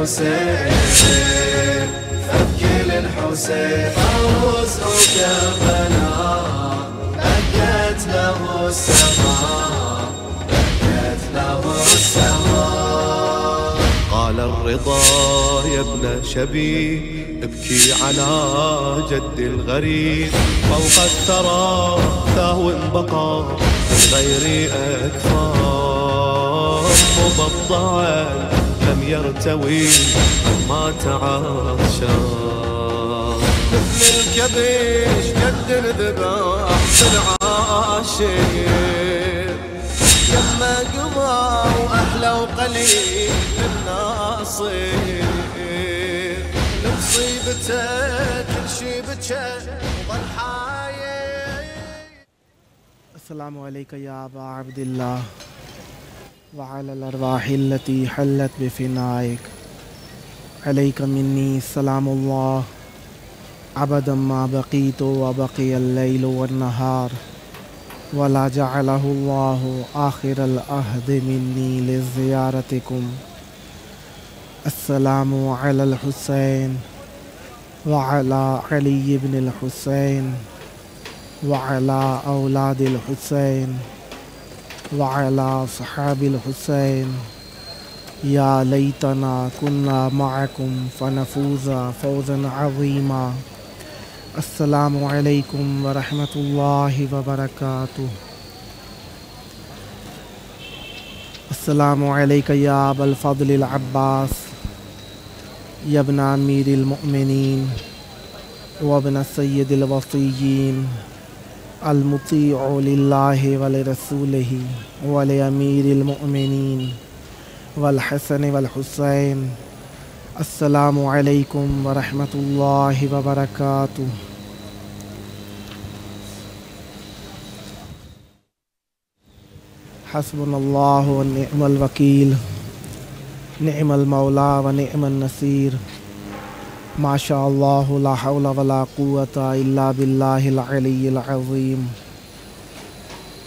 الحسين فابكي للحسين عروس وكربلاء بكت له السماء بكت له السماء. قال الرضا يا ابن شبي ابكي على جد الغريب فوق الثرى ثهو بقى من غير أكفان مبضعا لم يرتوي ما تعشان مثل الكبش قد الذبح في العاشر لما قضى وأحلى وقليل للناصر لمصيبته كل شي بكى وظل حايل. السلام عليك يا أبا عبد الله وعلى الأرواح التي حلت بفنائك عليك مني سلام الله أبدا ما بقيت وبقي الليل والنهار ولا جعله الله آخر العهد مني لزيارتكم. السلام على الحسين وعلى علي بن الحسين وعلى أولاد الحسين وعلى أصحاب الحسين. يا ليتنا كنا معكم فنفوز فوزا عظيما. السلام عليكم ورحمة الله وبركاته. السلام عليك يا أبا الفضل العباس يا ابن أمير المؤمنين وابن السيد الوصيين المطيع لله ولرسوله ولأمير المؤمنين والحسن والحسين. السلام عليكم ورحمة الله وبركاته. حسبنا الله ونعم الوكيل نعم المولى ونعم النصير. ما شاء الله لا حول ولا قوة إلا بالله العلي العظيم.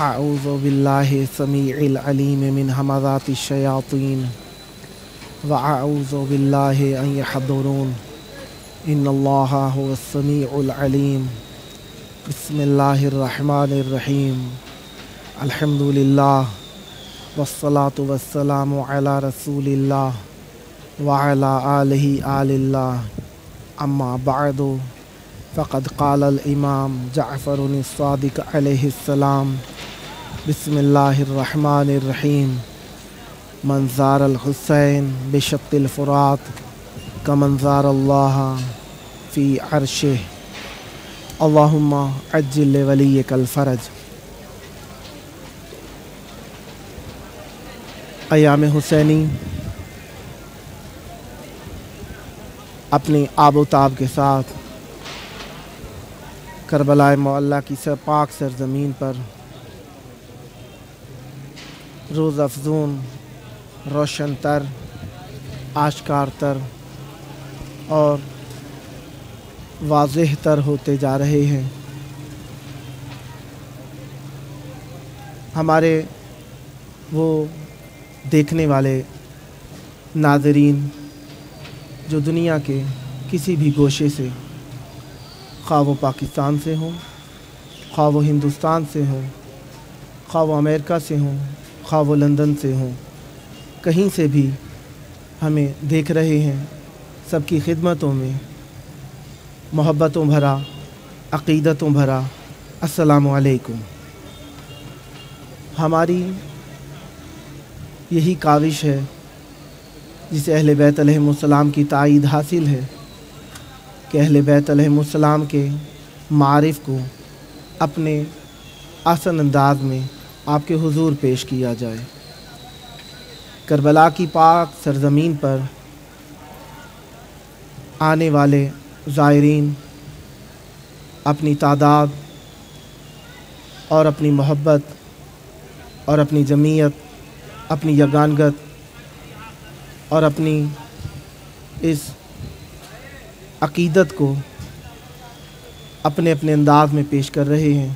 أعوذ بالله السميع العليم من همزات الشياطين وأعوذ بالله أن يحضرون. إن الله هو السميع العليم. بسم الله الرحمن الرحيم. الحمد لله والصلاة والسلام على رسول الله وعلى آله آل الله. أما بعد فقد قال الإمام جعفر الصادق عليه السلام بسم الله الرحمن الرحيم. من زار الحسين بشط الفرات كمن زار الله في عرشه. اللهم عجل لوليك الفرج. ایام حسینی اپنی آب و تاب کے ساتھ کربلا معلیٰ کی پاک سرزمین پر روز افزون، روشن تر، آشکار تر اور واضح تر ہوتے جا رہے ہیں. ہمارے وہ دیکھنے والے ناظرین جو دنیا کے کسی بھی گوشے سے، خواہ وہ پاکستان سے ہوں، خواہ وہ ہندوستان سے ہوں، خواہ وہ امریکہ سے ہوں، خواہ وہ لندن سے ہوں، کہیں سے بھی ہمیں دیکھ رہے ہیں، سب کی خدمتوں میں محبتوں بھرا، عقیدتوں بھرا السلام علیکم. ہماری یہی کاوش ہے جسے اہل بیت علیہم السلام کی تائید حاصل ہے کہ اہل بیت علیہم السلام کے معارف کو اپنے آسن انداز میں آپ کے حضور پیش کیا جائے. کربلا کی پاک سرزمین پر آنے والے زائرین اپنی تعداد اور اپنی محبت اور اپنی جمعیت، اپنی یگانگت اور اپنی اس عقیدت کو اپنے اپنے انداز میں پیش کر رہے ہیں.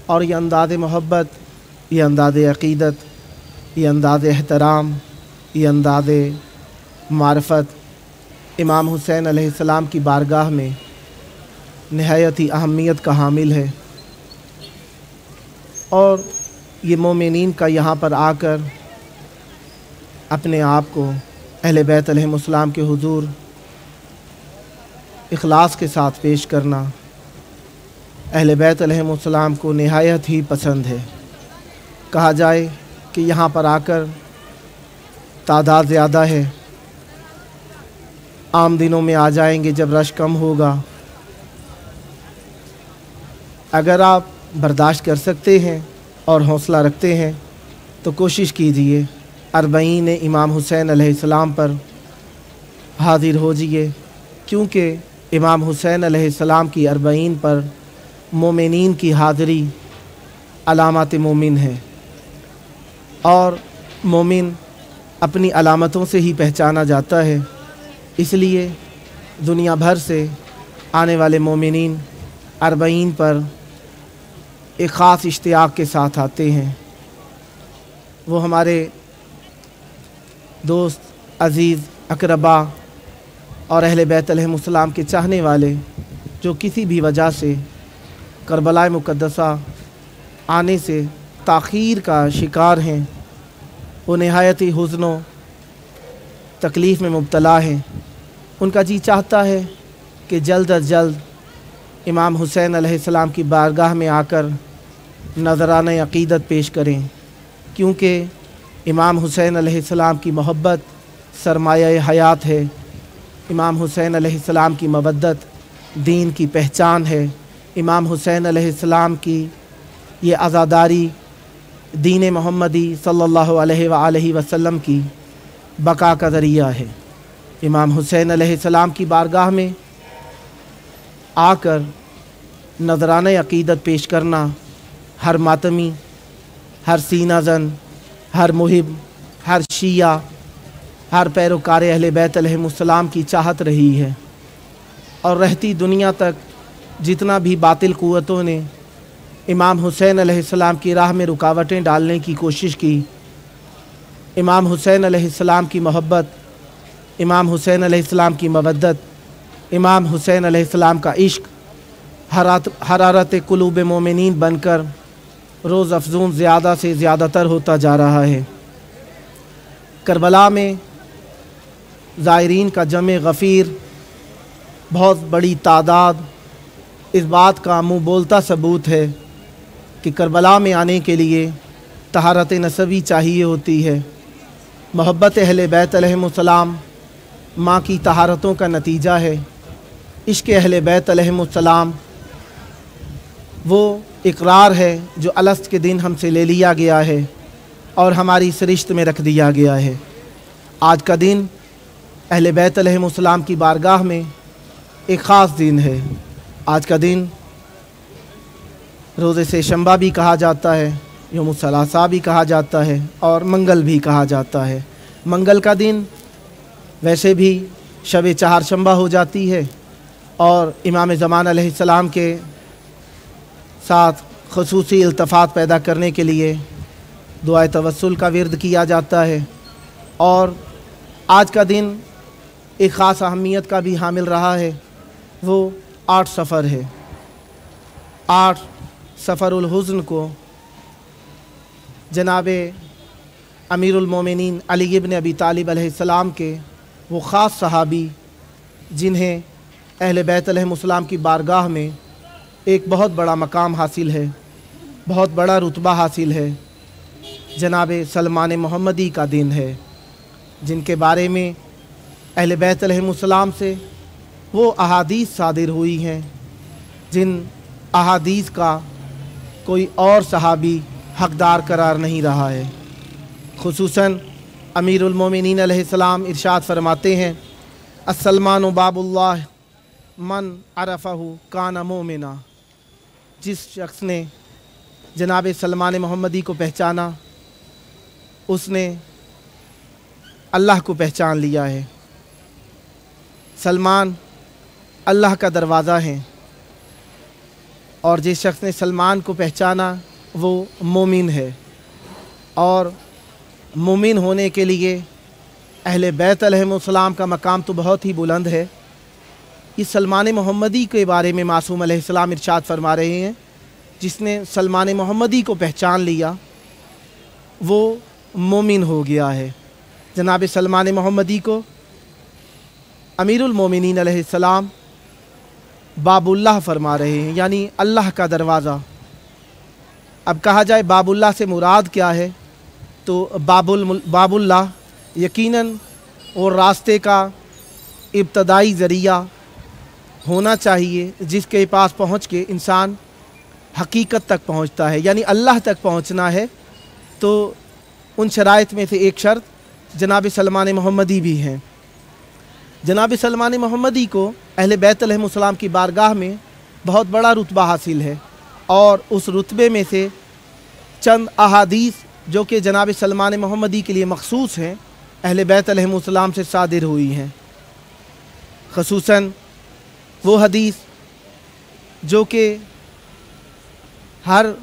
اور یہ انداز محبت، یہ انداز عقیدت، یہ انداز احترام، یہ انداز मारफत इमाम हुसैन अलैहिस्सलाम की बारगाह में नहायत ही अहमियत का हामिल है और ये मोमिनीन का यहाँ पर आकर अपने आप को अहले बैत अलैहिस्सलाम के हुजूर इखलास के साथ पेश करना अहले बैत अलैहिस्सलाम को नहायत ही पसंद है। कहा जाए कि यहाँ पर आकर तादाद ज़्यादा है, आम दिनों में आ जाएंगे जब रश कम होगा। अगर आप बर्दाश्त कर सकते हैं और हौसला रखते हैं तो कोशिश कीजिए अरबईन इमाम हुसैन अलैहिस्सलाम पर हाज़िर हो जाइए, क्योंकि इमाम हुसैन अलैहिस्सलाम की अरबईन पर मोमिनीन की हाज़िरी अलामत मोमिन है और मोमिन अपनी अलामतों से ही पहचाना जाता है। इसलिए दुनिया भर से आने वाले मोमिनीन अरबईन पर एक ख़ास इश्तियाक के साथ आते हैं। वो हमारे दोस्त, अज़ीज़, अक़रबा और अहले बैत अलैहिस्सलाम के चाहने वाले जो किसी भी वजह से करबला मुक़द्दसा आने से ताख़ीर का शिकार हैं, वो नहायत ही हुज़्न व तकलीफ़ में मुब्तला हैं। उनका जी चाहता है कि जल्द अज जल्द इमाम हुसैन अलैहिस्सलाम की बारगाह में आकर नज़राने अक़ीदत पेश करें, क्योंकि इमाम हुसैन अलैहिस्सलाम की मोहब्बत सरमाया हयात है। इमाम हुसैन अलैहिस्सलाम की मवद्दत दीन की पहचान है। इमाम हुसैन अलैहिस्सलाम की ये आज़ादारी दीन मोहम्मदी सल्लल्लाहु अलैहि वसल्लम की बका का ज़रिया है। इमाम हुसैन अलैहिस्सलाम की बारगाह में आकर नज़राने अक़ीदत पेश करना हर मातमी, हर सीना ज़न, हर मुहिब, हर शिया, हर पैरोकार अहले बैत अलैहिस्सलाम की चाहत रही है और रहती दुनिया तक जितना भी बातिल क़ुव्वतों ने इमाम हुसैन अलैहिस्सलाम की राह में रुकावटें डालने की कोशिश की, इमाम हुसैन अलैहिस्सलाम की मोहब्बत, इमाम हुसैन अलैहिस्सलाम की मवद्दत, इमाम हुसैन अलैहिस्सलाम का इश्क हरारत कुलूब मोमिनीन बनकर रोज़ अफ़ज़ून ज़्यादा से ज़्यादातर होता जा रहा है। करबला में ज़ायरीन का जमे गफ़ीर, बहुत बड़ी तादाद इस बात का मुँह बोलता सबूत है कि करबला में आने के लिए तहारत नसबी चाहिए होती है। मोहब्बत अहले बैत अलैहिस्सलाम माँ की तहारतों का नतीजा है। इश्क़ अहले बैत अलैहिस्सलाम वो इकरार है जो अलस्त के दिन हमसे ले लिया गया है और हमारी सरिश्त में रख दिया गया है। आज का दिन अहले बैत अलैहिस्सलाम की बारगाह में एक ख़ास दिन है। आज का दिन रोज़े से शंबा भी कहा जाता है, यौमुस सलासा भी कहा जाता है और मंगल भी कहा जाता है। मंगल का दिन वैसे भी शब चहारशंबा हो जाती है और इमाम ज़मान अलैहिस्सलाम के साथ ख़ुसूसी इल्तफ़ात पैदा करने के लिए दुआए तवस्सुल का विर्द किया जाता है। और आज का दिन एक ख़ास अहमियत का भी हामिल रहा है। वो 8 सफ़र है। 8 सफ़रुल हुज़्न को जनाबे अमीरुल मोमिनीन अली इब्न अबी तालिब अलैहिस्सलाम के वो ख़ास सहाबी, जिन्हें अहले बैत अलैहिस्सलाम की बारगाह में एक बहुत बड़ा मकाम हासिल है, बहुत बड़ा रुतबा हासिल है, जनाबे सलमान मोहम्मदी का दिन है, जिनके बारे में अहले बैत अलैहिस्सलाम से वो अहादीस सादिर हुई हैं जिन अहादीस का कोई और सहाबी हक़दार करार नहीं रहा है। खुसूसन अमीरुल मोमिनीन अलैहिस्सलाम इरशाद फरमाते हैं, अस्सलमानु बाबुल्लाह मन अरफ़हु काना मोमिना। जिस शख्स ने जनाब सलमान मोहम्मदी को पहचाना उसने अल्लाह को पहचान लिया है। सलमान अल्लाह का दरवाज़ा है और जिस शख्स ने सलमान को पहचाना वो मोमिन है। और मोमिन होने के लिए अहले बैत अलैहिस्सलाम का मकाम तो बहुत ही बुलंद है। ये सलमान मोहम्मदी के बारे में मासूम अलैहिस्सलाम इरशाद फरमा रहे हैं, जिसने सलमान मोहम्मदी को पहचान लिया वो मोमिन हो गया है। जनाब सलमान मोहम्मदी को अमीरुल मोमिनीन अलैहिस्सलाम बाबुल्लाह फरमा रहे हैं, यानी अल्लाह का दरवाज़ा। अब कहा जाए बाबुल्लाह से मुराद क्या है, तो बाबुल्लाह यकीनन और रास्ते का इब्तदाई ज़रिया होना चाहिए, जिसके पास पहुँच के इंसान हकीकत तक पहुँचता है, यानी अल्लाह तक पहुँचना है। तो उन शराइत में से एक शर्त जनाब सलमान मोहम्मदी भी हैं। जनाब सलमान मोहम्मदी को अहले बैत अलैहिस्सलाम की बारगाह में बहुत बड़ा रुतबा हासिल है, और उस रुतबे में से चंद अहादीस जो कि जनाब सलमान मोहम्मदी के लिए मखसूस हैं, अहले बैत अलैहिस्सलाम से सादिर हुई हैं। ख़ुसूसन वो हदीस जो कि हर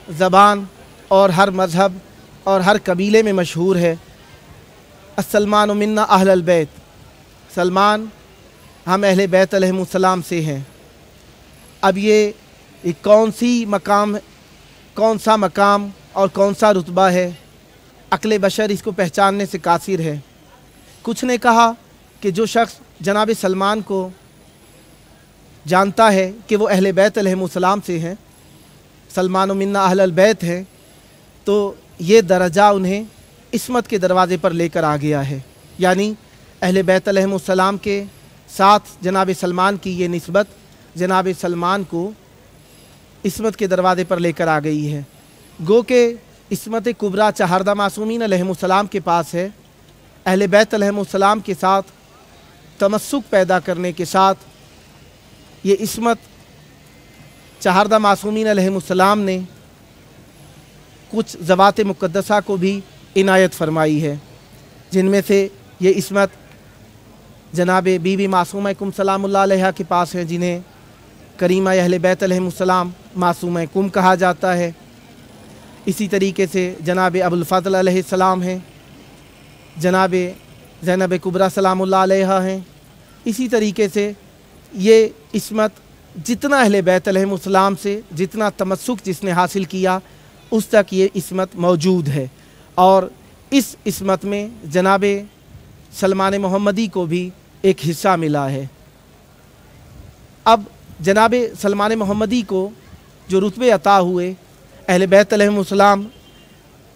ज़बान और हर मज़हब और हर कबीले में मशहूर है, अस्सलमान मिन्ना अहलल बैत, सलमान हम अहले बैत अलैहिस्सलाम से हैं। अब ये कौन सा मकाम और कौन सा रुतबा है, अक्ल बशर इसको पहचानने से कासिर है। कुछ ने कहा कि जो शख्स जनाब सलमान को जानता है कि वो अहले बैत अलैहिस्सलाम से हैं, सलमान मिन्ना अहलल बैत हैं, तो ये दर्जा उन्हें इस्मत के दरवाज़े पर लेकर आ गया है, यानी अहले बैत अलैहिस्सलाम के साथ जनाब सलमान की ये निस्बत जनाब सलमान को इस्मत के दरवाज़े पर लेकर आ गई है। गो के इस्मत कुबरा चहारदा मासूमीन अलैहिस्सलाम के पास है। अहले बैत अलैहिस्सलाम के साथ तमस्सुक पैदा करने के साथ ये इस्मत चहारदा मासूमीन अलैहिस्सलाम ने कुछ ज़वात मुक़द्दसा को भी इनायत फरमाई है, जिनमें से ये इस्मत जनाब बीबी मासूमा कुम सलामुल्लाह अलैहा के पास है, जिन्हें करीमा अहले बैत अलैहिस्सलाम मासूमा कुम कहा जाता है। इसी तरीके से जनाब अबुल फ़ज़ल अलैहिस्सलाम हैं, जनाब ज़ैनब कुबरा सलामुल्लाह अलैहा हैं। इसी तरीके से ये इस्मत जितना अहले बैत अलैहिस्सलाम से जितना तमस्सुक जिसने हासिल किया, उस तक ये इस्मत मौजूद है, और इस इस्मत में जनाब सलमान मोहम्मदी को भी एक हिस्सा मिला है। अब जनाब सलमान मोहम्मदी को जो रुतबे अता हुए, अहले बैत अलैहिस्सलाम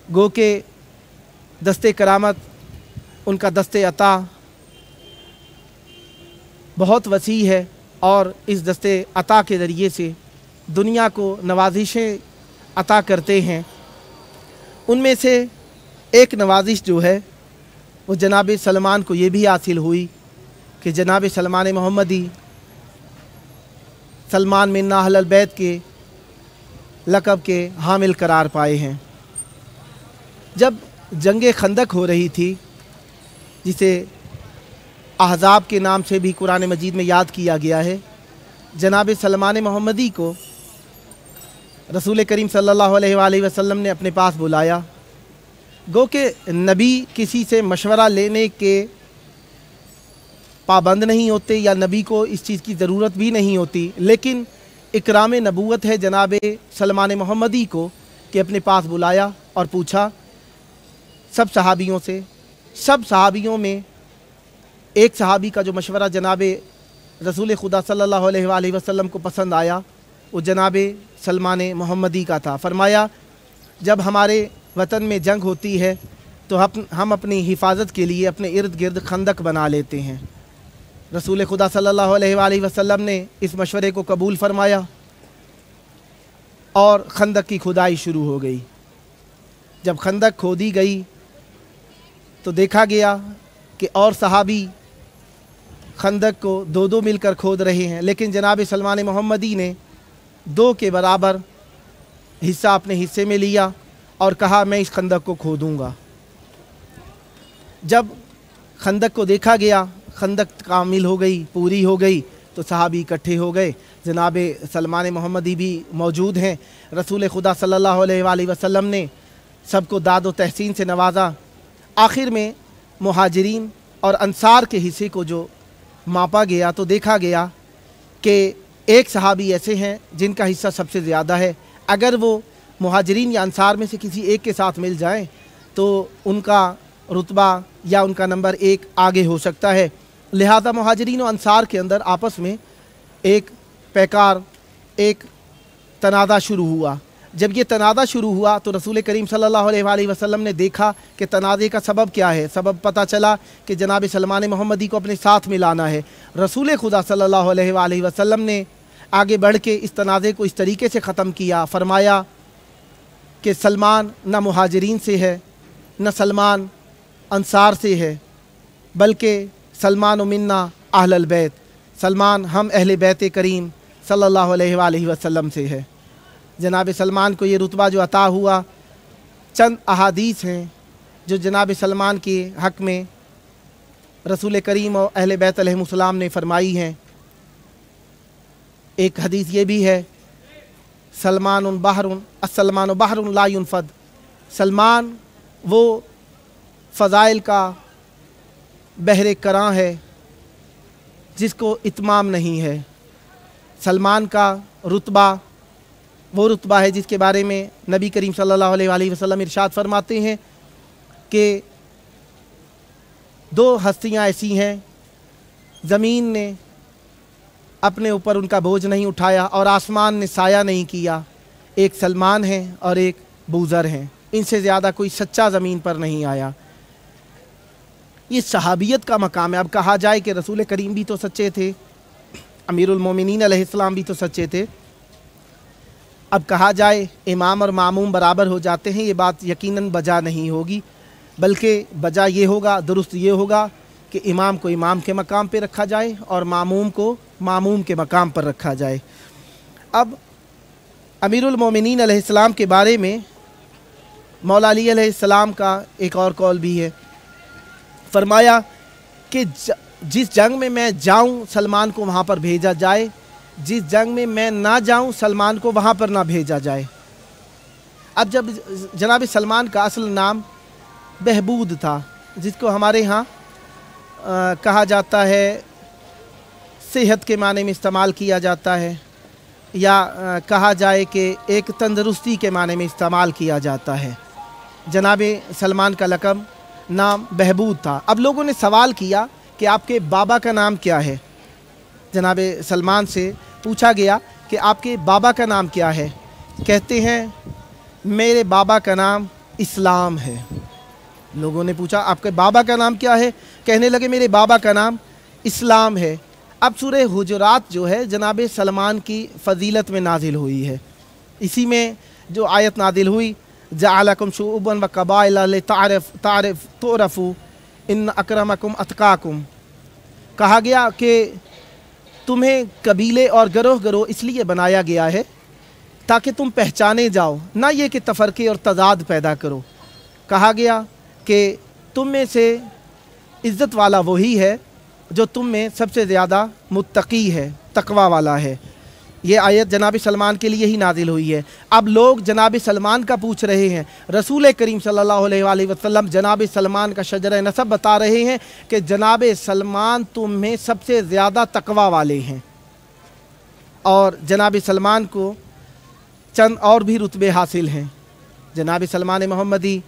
गो के दस्ते करामत, उनका दस्ते अता बहुत वसी है, और इस दस्ते अता के ज़रिए से दुनिया को नवाजिशें अता करते हैं। उनमें से एक नवाजिश जो है वो जनाब सलमान को ये भी हासिल हुई कि जनाब सलमान मोहम्मदी सलमान मिन्ना अहलल बैत के लक़ब के हामिल करार पाए हैं। जब जंग खंदक हो रही थी, जिसे अहज़ाब के नाम से भी कुरान मजीद में याद किया गया है, जनाब सलमान मोहम्मदी को रसूल करीम सल्लल्लाहु अलैहि वसल्लम ने अपने पास बुलाया। गो के नबी किसी से मशवरा लेने के पाबंद नहीं होते, या नबी को इस चीज़ की ज़रूरत भी नहीं होती, लेकिन इकराम नबूवत है जनाब सलमान मोहम्मदी को कि अपने पास बुलाया और पूछा सब सहाबियों से। सब सहाबियों में एक सहाबी का जो मशवरा जनाब रसूल खुदा सल्लल्लाहु अलैहि वसल्लम को पसंद आया, वो जनाब सलमान मोहम्मदी का था। फरमाया, जब हमारे वतन में जंग होती है तो हम अपनी हिफाजत के लिए अपने इर्द गिर्द खंदक बना लेते हैं। रसूल खुदा सल्लल्लाहु अलैहि वसल्लम ने इस मशवरे को कबूल फरमाया और खंदक की खुदाई शुरू हो गई। जब खंदक खोदी गई तो देखा गया कि और सहाबी खंदक को दो दो मिलकर खोद रहे हैं, लेकिन जनाब सलमान मोहम्मदी ने 2 के बराबर हिस्सा अपने हिस्से में लिया और कहा मैं इस खंदक को खोदूँगा। जब खंदक को देखा गया, खंदक कामिल हो गई, पूरी हो गई, तो सहाबी इकट्ठे हो गए। जनाब सलमान मोहम्मदी भी मौजूद हैं। रसूल खुदा सल्लल्लाहु अलैहि वसल्लम ने सबको दाद व तहसीन से नवाजा। आखिर में मुहाजिरीन और अंसार के हिस्से को जो मापा गया तो देखा गया कि एक सहाबी ऐसे हैं जिनका हिस्सा सबसे ज़्यादा है। अगर वो मुहाजिरीन या अंसार में से किसी एक के साथ मिल जाएं तो उनका रुतबा या उनका नंबर एक आगे हो सकता है। लिहाजा मुहाजिरीन और अंसार के अंदर आपस में एक पैकार, एक तनाज़ा शुरू हुआ। जब ये तनाज़ा शुरू हुआ तो रसूल करीम सल्लल्लाहु अलैहि वसल्लम ने देखा कि तनाज़े का सबब क्या है। सबब पता चला कि जनाब सलमान मोहम्मदी को अपने साथ मिलाना है। रसूल खुदा सल्लल्लाहु अलैहि वसल्लम ने आगे बढ़ के इस तनाज़े को इस तरीके से ख़त्म किया। फरमाया कि सलमान न मुहाजिरीन से है, न सलमान अंसार से है, बल्कि सलमान मिन्ना अहलल बैत, सलमान हम अहले बैत करीम सल्लल्लाहु अलैहि वसल्लम से है। जनाब सलमान को ये रुतबा जो अता हुआ, चंद अहादीस हैं जो जनाब सलमान के हक़ में रसूल करीम और अहले बैत अलैहिमुस्सलाम ने फरमाई हैं। एक हदीस ये भी है, सलमान बहरुन अस्सलमान बहरुन ला युनफद, सलमान वो फ़ज़ाइल का बहरे करां है जिसको इत्माम नहीं है। सलमान का रुतबा वो रुतबा है जिसके बारे में नबी करीम सल्लल्लाहु अलैहि वसल्लम इरशाद फरमाते हैं कि दो हस्तियां ऐसी हैं, ज़मीन ने अपने ऊपर उनका बोझ नहीं उठाया और आसमान ने साया नहीं किया। एक सलमान है और एक बूज़र हैं, इनसे ज़्यादा कोई सच्चा ज़मीन पर नहीं आया। ये सहाबियत का मकाम है। अब कहा जाए कि रसूल करीम भी तो सच्चे थे, अमीरुल मोमिनीन अलैहिस्सलाम भी तो सच्चे थे। अब कहा जाए इमाम और मामूम बराबर हो जाते हैं, ये बात यकीनन बजा नहीं होगी, बल्कि बजा ये होगा, दुरुस्त ये होगा कि इमाम को इमाम के मकाम पे रखा जाए और मामूम को मामूम के मकाम पर रखा जाए। अब अमीरुल मोमिनीन अलैहिस्सलाम के बारे में मौला अली अलैहिस्सलाम का एक और कौल भी है। फरमाया कि जिस जंग में मैं जाऊं सलमान को वहाँ पर भेजा जाए, जिस जंग में मैं ना जाऊं सलमान को वहाँ पर ना भेजा जाए। अब जब जनाब सलमान का असल नाम बहबूद था, जिसको हमारे यहाँ कहा जाता है, सेहत के माने में इस्तेमाल किया जाता है, या कहा जाए कि एक तंदरुस्ती के माने में इस्तेमाल किया जाता है। जनाब सलमान का लक़ब नाम बहबूद था। अब लोगों ने सवाल किया कि आपके बाबा का नाम क्या है। जनाब सलमान से पूछा गया कि आपके बाबा का नाम क्या है। कहते हैं मेरे बाबा का नाम इस्लाम है। लोगों ने पूछा आपके बाबा का नाम क्या है, कहने लगे मेरे बाबा का नाम इस्लाम है। अब सूरह हुजुरात जो है जनाब सलमान की फ़जीलत में नाजिल हुई है। इसी में जो आयत नाजिल हुई, जअलकुम शुअबन व क़बाइला तुअरफ़ू इन अकरमकुम अतक़ाकुम, कहा गया कि तुम्हें कबीले और गरोह गरोह इसलिए बनाया गया है ताकि तुम पहचाने जाओ, ना ये कि तफ़रक़े और तज़ाद पैदा करो। कहा गया कि तुम में से इज़्ज़त वाला वही है जो तुम में सबसे ज़्यादा मुत्तक़ी है, तक़वा वाला है। ये आयत जनाब सलमान के लिए ही नाजिल हुई है। अब लोग जनाब सलमान का पूछ रहे हैं। रसूल करीम सल्लल्लाहु अलैहि वसल्लम जनाब सलमान का शजर नसब बता रहे हैं कि जनाब सलमान तुम में सबसे ज़्यादा तक़वा वाले हैं। और जनाब सलमान को चंद और भी रुतबे हासिल हैं। जनाब सलमान मोहम्मदी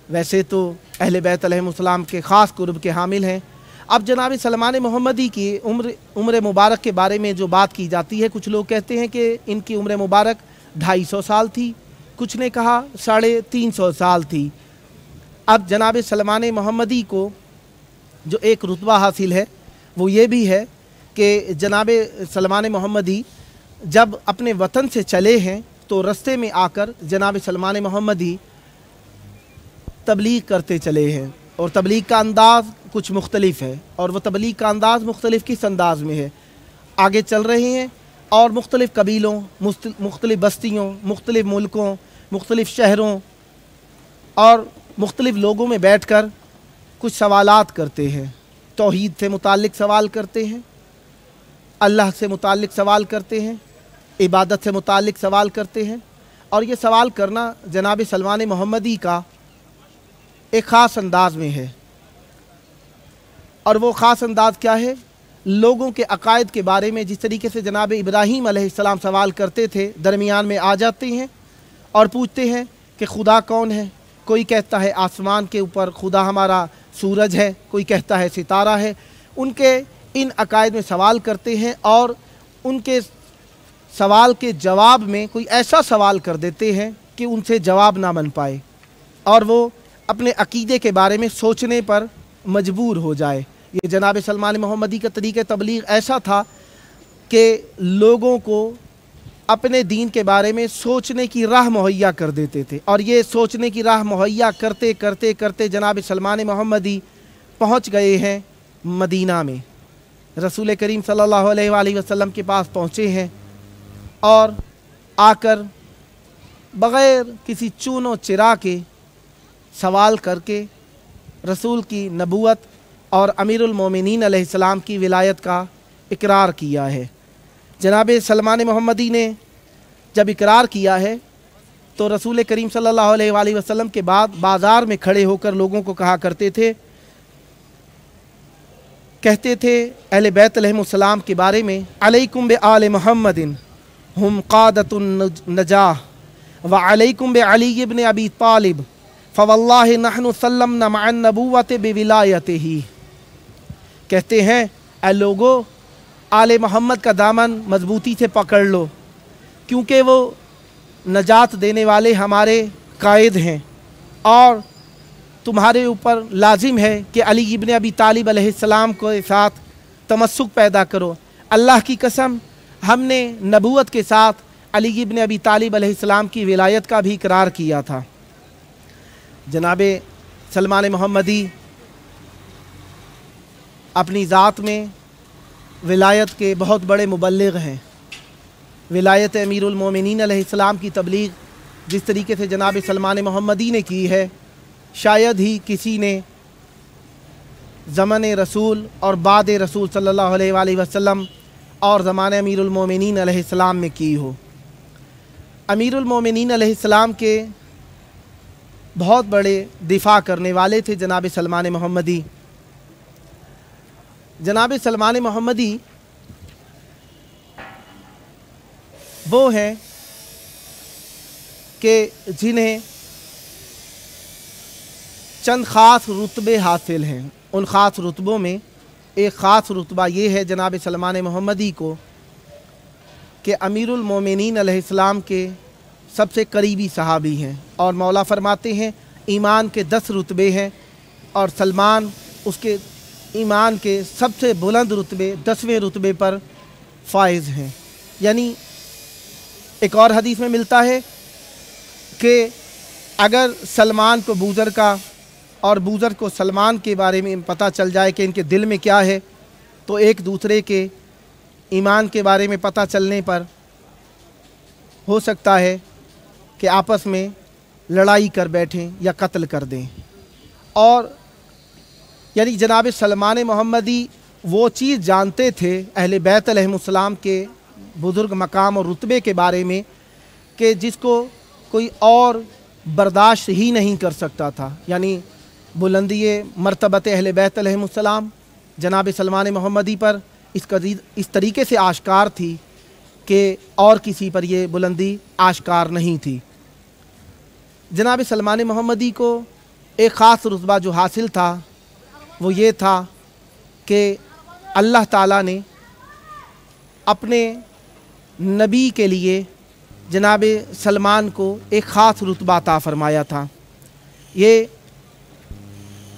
वैसे तो अहले बैत अलैहिमुस्सलाम के ख़ास कुर्ब के हामिल हैं। अब जनाब सलमान मोहम्मदी की उम्र मुबारक के बारे में जो बात की जाती है, कुछ लोग कहते हैं कि इनकी उम्र मुबारक 250 साल थी, कुछ ने कहा 350 साल थी। अब जनाब सलमान मोहम्मदी को जो एक रुतबा हासिल है वो ये भी है कि जनाब सलमान मोहम्मदी जब अपने वतन से चले हैं तो रस्ते में आकर जनाब सलमान मोहम्मदी तबलीग करते चले हैं। और तबलीग का अंदाज़ कुछ मुख्तलिफ है, और वह तबलीग का अंदाज़ मुख्तलिफ किस अंदाज़ में है। आगे चल रहे हैं और मुख्तलिफ़ कबीलों, मुख्तलिफ़ बस्तियों, मुख्तलिफ़ मुल्कों, मुख्तलिफ़ शहरों और मुख्तलिफ़ लोगों में बैठ कर कुछ सवालात करते हैं। तौहीद से मुताल्लिक़ सवाल करते हैं, अल्लाह से मुताल्लिक़ सवाल करते हैं, इबादत से मुताल्लिक़ सवाल करते हैं। और ये सवाल करना जनाब सलमान मोहम्मदी का एक ख़ास अंदाज में है, और वो ख़ास अंदाज क्या है? लोगों के अकायद के बारे में जिस तरीके से जनाब इब्राहीम अलैहिस्सलाम सवाल करते थे, दरमियान में आ जाते हैं और पूछते हैं कि खुदा कौन है। कोई कहता है आसमान के ऊपर खुदा हमारा सूरज है, कोई कहता है सितारा है। उनके इन अकायद में सवाल करते हैं और उनके सवाल के जवाब में कोई ऐसा सवाल कर देते हैं कि उनसे जवाब ना बन पाए और वो अपने अकीदे के बारे में सोचने पर मजबूर हो जाए। ये जनाब सलमान मोहम्मदी का तरीक़े तबलीग ऐसा था कि लोगों को अपने दीन के बारे में सोचने की राह मुहैया कर देते थे, और ये सोचने की राह मुहैया करते करते करते जनाब सलमान मोहम्मदी पहुँच गए हैं मदीना में। रसूल करीम सल्लल्लाहु अलैहि वसल्लम के पास पहुँचे हैं और आकर बग़ैर किसी चूनो चिरा के सवाल करके रसूल की नबूवत और अमीरुल मोमिनीन अलैहिस्सलाम की विलायत का इकरार किया है। जनाब सलमान मोहम्मदी ने जब इकरार किया है तो रसूल करीम सल्लल्लाहु अलैहि वसल्लम के बाद बाज़ार में खड़े होकर लोगों को कहा करते थे, कहते थे अहले बैत अलैहिमुस्सलाम के बारे में, अलैकुम बि आले मुहम्मदिन हुम क़ादतुन नजाह व अलैकुम बि अली इब्न अबी तालिब फ़वल्लाहि नहनु सल्लमना मअन नबुव्वति बिविलायतिही। कहते हैं ऐ लोगो, आले मोहम्मद का दामन मजबूती से पकड़ लो, क्योंकि वो नजात देने वाले हमारे कायद हैं, और तुम्हारे ऊपर लाजिम है कि अली इब्न अबी तालिब अलैहिस्सलाम के साथ तमस्सुक पैदा करो। अल्लाह की कसम, हमने नबूवत के साथ अली इब्न अबी तालिब अलैहिस्सलाम की विलायत का भी इकरार किया था। जनाब सलमान मोहम्मदी अपनी ज़ात में विलायत के बहुत बड़े मुबल्लिग हैं। विलायत अमीरुल मोमिनीन अलैहिस्सलाम की तबलीग जिस तरीके से जनाब सलमान मोहम्मदी ने की है, शायद ही किसी ने ज़माने रसूल और बाद रसूल सल्लल्लाहु अलैहि वसल्लम और ज़माने अमीरुल मोमिनीन अलैहिस्सलाम में की हो। अमीरुल मोमिनीन अलैहिस्सलाम के बहुत बड़े दिफा करने वाले थे जनाब सलमान मोहम्मदी। जनाब सलमान मोहम्मदी वो हैं कि जिन्हें चंद ख़ास रुतबे हासिल हैं। उन ख़ास रुतबों में एक ख़ास रुतबा ये है जनाब सलमान मोहम्मदी को कि अमीरुल मोमिनीन अलैहिस्सलाम के सबसे करीबी सहाबी हैं, और मौला फरमाते हैं ईमान के 10 रुतबे हैं और सलमान उसके ईमान के सबसे बुलंद रुतबे 10वें रुतबे पर फाइज हैं। यानी एक और हदीस में मिलता है कि अगर सलमान को बूज़र का और बूज़र को सलमान के बारे में पता चल जाए कि इनके दिल में क्या है, तो एक दूसरे के ईमान के बारे में पता चलने पर हो सकता है कि आपस में लड़ाई कर बैठें या कत्ल कर दें। और यानी जनाब सलमान मोहम्मदी वो चीज़ जानते थे अहले बैत अलैहिमुस्सलाम के बुज़ुर्ग मकाम और रुतबे के बारे में कि जिसको कोई और बर्दाश्त ही नहीं कर सकता था। यानी बुलंदी मर्तबत अहले बैत अलैहिमुस्सलाम जनाब सलमान मोहम्मदी पर इस तरीके से आश्कार थी कि और किसी पर ये बुलंदी आश्कार नहीं थी। जनाब सलमान मोहम्मदी को एक ख़ास रुतबा जो हासिल था वो ये था कि अल्लाह ताला ने अपने नबी के लिए जनाब सलमान को एक ख़ास रुतबा अता फ़रमाया था। ये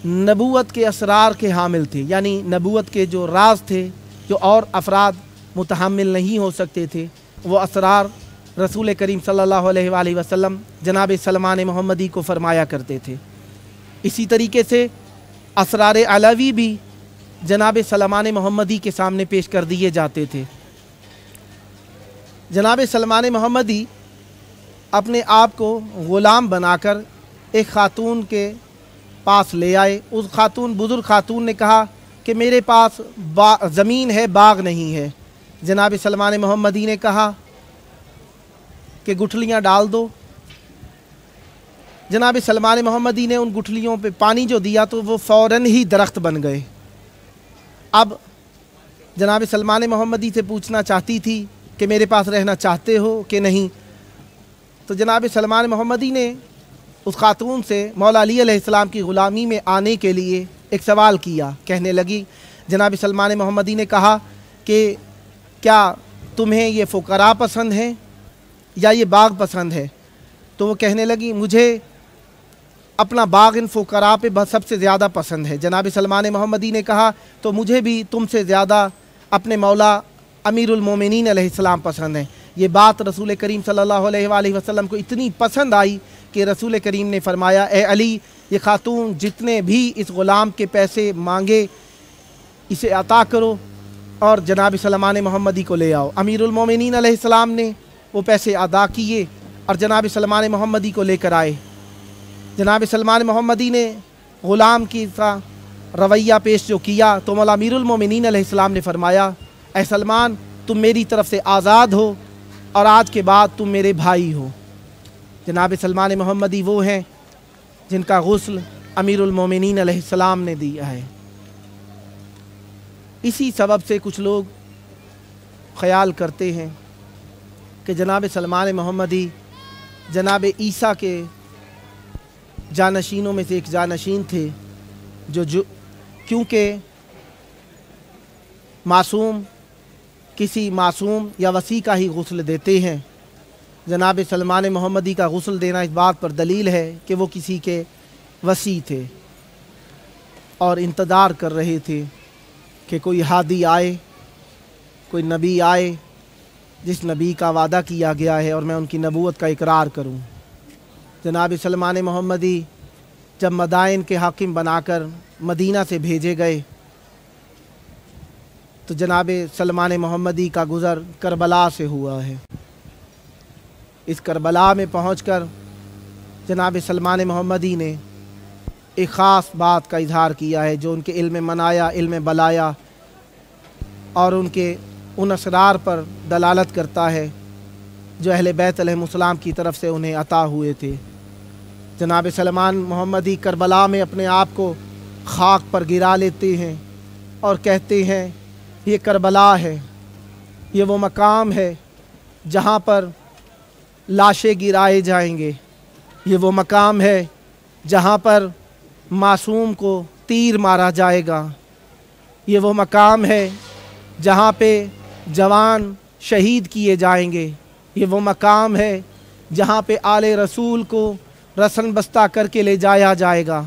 नबूवत के असरार के हामिल थे, यानी नबूवत के जो राज थे जो और अफराद मुतहम्मिल नहीं हो सकते थे, वो असरार रसूल करीम सल्लल्लाहु अलैहि वसल्लम जनाब सलमान मोहम्मदी को फ़रमाया करते थे। इसी तरीके से असरार अलवी भी जनाब सलमान मोहम्मदी के सामने पेश कर दिए जाते थे। जनाब सलमान मोहम्मदी अपने आप को ग़ुलाम बनाकर एक ख़ातून के पास ले आए। उस खातून बुज़ुर्ग खातून ने कहा कि मेरे पास ज़मीन है, बाग नहीं है। जनाब सलमान मोहम्मदी ने कहा कि गुठलियाँ डाल दो। جناب سلمان محمدی نے ان گٹھلیوں پہ پانی جو دیا تو وہ فوراً ہی درخت بن گئے۔ اب جناب سلمان محمدی سے پوچھنا چاہتی تھی کہ میرے پاس رہنا چاہتے ہو کہ نہیں؟ تو جناب سلمان محمدی نے اس خاتون سے مولا علی علیہ السلام کی غلامی میں آنے کے لیے ایک سوال کیا۔ کہنے لگی، جناب سلمان محمدی نے کہا کہ کیا تمہیں یہ فقراء پسند ہیں یا یہ باغ پسند ہے؟ تو وہ کہنے لگی، مجھے اپنا باغ ان فقراء پہ سب سے زیادہ پسند ہے۔ جناب سلمان محمدی نے کہا تو مجھے بھی تم سے زیادہ اپنے مولا امیر المومنین علیہ السلام پسند ہیں۔ یہ بات رسول کریم صلی اللہ علیہ وآلہ وسلم کو اتنی پسند آئی کہ رسول کریم نے فرمایا، اے علی، یہ خاتون جتنے بھی اس غلام کے پیسے مانگے اسے عطا کرو اور جناب سلمان محمدی کو لے آؤ۔ امیر المومنین علیہ السلام نے وہ پیسے ادا کیے اور جناب سلمان محمدی کو لے کر آئے۔ جناب سلمان محمدی نے غلام کی کا رویہ پیش جو کیا تو مولا امیر المومنین علیہ السلام نے فرمایا، اے سلمان، تم میری طرف سے آزاد ہو اور آج کے بعد تم میرے بھائی ہو۔ جناب سلمان محمدی وہ ہیں جن کا غسل امیر المومنین علیہ السلام نے دیا ہے۔ اسی سبب سے کچھ لوگ خیال کرتے ہیں کہ جناب سلمان محمدی جناب عیسیٰ کے جانشینوں میں سے ایک جانشین تھے، جو کیونکہ معصوم کسی معصوم یا وصی کا ہی غسل دیتے ہیں، جناب سلمان محمدی کا غسل دینا اس بات پر دلیل ہے کہ وہ کسی کے وصی تھے اور انتظار کر رہے تھے کہ کوئی ہادی آئے، کوئی نبی آئے جس نبی کا وعدہ کیا گیا ہے اور میں ان کی نبوت کا اقرار کروں۔ جناب سلمان محمدی جب مدائن کے حاکم بنا کر مدینہ سے بھیجے گئے تو جناب سلمان محمدی کا گزر کربلا سے ہوا ہے۔ اس کربلا میں پہنچ کر جناب سلمان محمدی نے ایک خاص بات کا اظہار کیا ہے جو ان کے علم منایا، علم بلایا اور ان کے ان اسرار پر دلالت کرتا ہے جو اہل بیت علیہ السلام کی طرف سے انہیں عطا ہوئے تھے۔ جناب سلمان محمدی کربلا میں اپنے آپ کو خاک پر گرا لیتے ہیں اور کہتے ہیں، یہ کربلا ہے، یہ وہ مقام ہے جہاں پر لاشیں گرائے جائیں گے، یہ وہ مقام ہے جہاں پر معصوم کو تیر مارا جائے گا، یہ وہ مقام ہے جہاں پہ جوان شہید کیے جائیں گے، یہ وہ مقام ہے جہاں پہ آل رسول کو رسن بستہ کر کے لے جایا جائے گا۔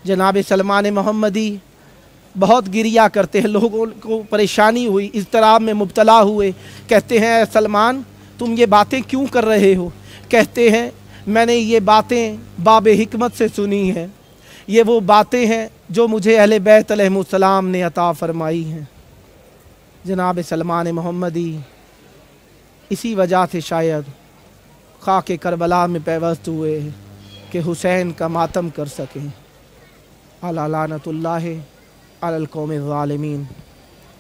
جناب سلمان محمدی بہت گریا کرتے ہیں، لوگوں کو پریشانی ہوئی، اضطراب میں مبتلا ہوئے، کہتے ہیں اے سلمان تم یہ باتیں کیوں کر رہے ہو؟ کہتے ہیں میں نے یہ باتیں باب حکمت سے سنی ہیں، یہ وہ باتیں ہیں جو مجھے اہل بیت علیہ السلام نے عطا فرمائی ہیں۔ جناب سلمان محمدی اسی وجہ سے شاید خاک کربلا میں پیوست ہوئے کہ حسین کا ماتم کر سکیں۔ علی لعنت اللہ علی القوم الظالمین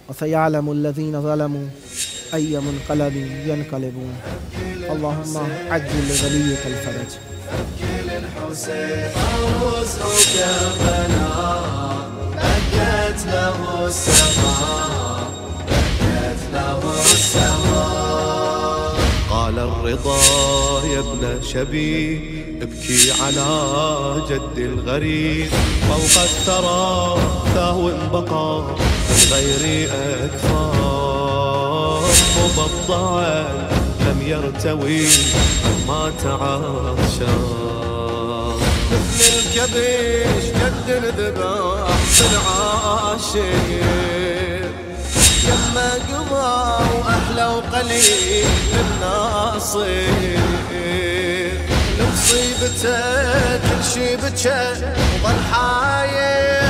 وسیعلم الذین ظلموا ای منقلب ینقلبون اللہم عجل لولیک الفرج۔ الحسين عروس كربلاء بكت له السماء، بكت له السماء. قال الرضا يا ابن شبي ابكي على جد الغريب فوق الثرى ثهو بقى من غير أكفار مبضعا لم يرتوي ما تعاشى مثل الكبش جد الذبح بالعاشر لما قضى وأحلى وقليل للناصر لمصيبته كل شي بكى وظل حاير